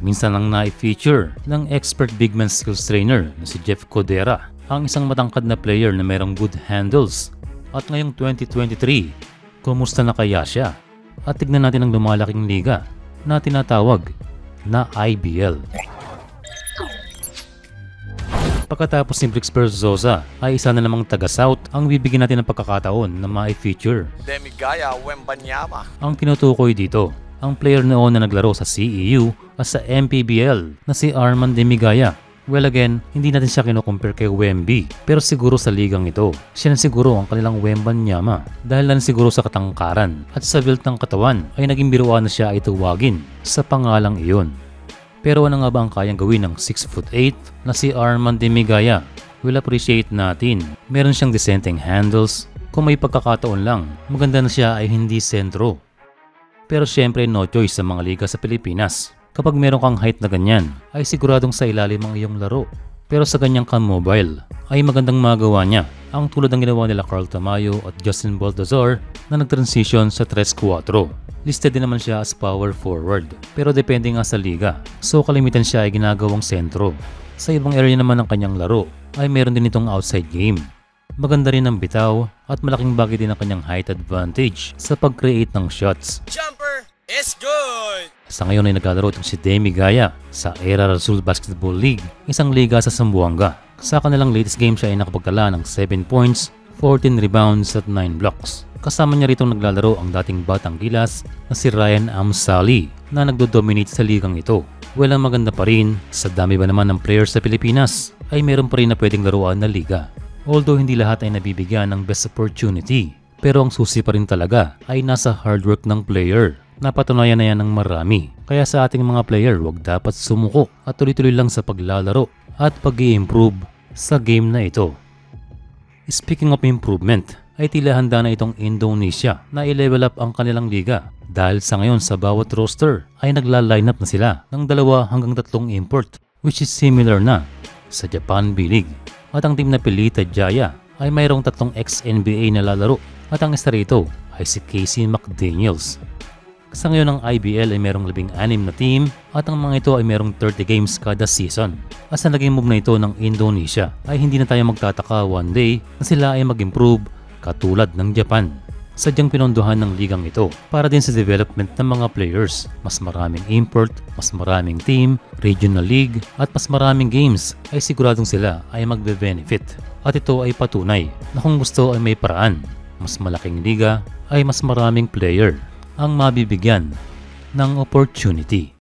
minsan lang na-feature ng expert bigman skills trainer na si Jeff Codera, ang isang matangkad na player na mayroong good handles. At ngayong 2023, kumusta na kaya siya? At tignan natin ang lumalaking liga na tinatawag na IBL. Pagkatapos ni Brix Berzosa ay isa na namang taga-South ang bibigyan natin ng pagkakataon na ma-feature. Demigaya Wembanyama. Ang tinutukoy dito, ang player noon na naglaro sa CEU at sa MPBL na si Armand Demigaya. Well again, hindi natin siya kino-compare kay Wemby, pero siguro sa ligang ito, siya na siguro ang kanilang Wembanyama dahil lang siguro sa katangkaran at sa build ng katawan ay naging biruan na siya ay tuwagin sa pangalang iyon. Pero ano nga ba ang kayang gawin ng 6'8" na si Armand Demigaya? We'll appreciate natin. Meron siyang dissenting handles. Kung may pagkakataon lang, maganda na siya ay hindi sentro. Pero syempre no choice sa mga liga sa Pilipinas. Kapag meron kang height na ganyan, ay siguradong sa ilalim ang iyong laro. Pero sa ganyang mobile, ay magandang magawa niya. Ang tulad ng ginawa nila Carl Tamayo at Justin Baldazar na nag-transition sa 3-4. Listed din naman siya as power forward, pero depende nga sa liga. So kalimitan siya ay ginagawang sentro. Sa ibang area naman ng kanyang laro, ay meron din itong outside game. Maganda rin ang bitaw at malaking bagay din ang kanyang height advantage sa pag-create ng shots. Jumper is good! Sa ngayon ay naglalaro itong si Demigaya sa Era Rasul Basketball League, isang liga sa Zamboanga. Sa kanilang latest game siya ay nakapagtala ng 7 points, 14 rebounds at 9 blocks. Kasama niya rito naglalaro ang dating batang gilas na si Ryan Amsali na nagdo-dominate sa ligang ito. Well, ang maganda pa rin, sa dami ba naman ng players sa Pilipinas, ay meron pa rin na pwedeng laruan na liga. Although hindi lahat ay nabibigyan ng best opportunity, pero ang susi pa rin talaga ay nasa hard work ng player. Napatunayan na yan ng marami. Kaya sa ating mga player, huwag dapat sumuko at tuloy-tuloy lang sa paglalaro at pag-i-improve sa game na ito. Speaking of improvement, ay tila handa na itong Indonesia na i-level up ang kanilang liga dahil sa ngayon sa bawat roster ay nagla-line up na sila ng 2 hanggang 3 import, which is similar na sa Japan B-League. At ang team na Pilita Jaya ay mayroong 3 ex-NBA na lalaro at ang isa rito ay si Casey McDaniels. Sa ngayon ang IBL ay mayroong 16 na team at ang mga ito ay mayroong 30 games kada season. At sa naging move na ito ng Indonesia ay hindi na tayo magtataka one day na sila ay mag-improve katulad ng Japan. Sadyang pinondohan ng ligang ito para din sa development ng mga players. Mas maraming import, mas maraming team, regional league at mas maraming games ay siguradong sila ay magbe-benefit. At ito ay patunay na kung gusto ay may paraan. Mas malaking liga ay mas maraming player ang mabibigyan ng opportunity.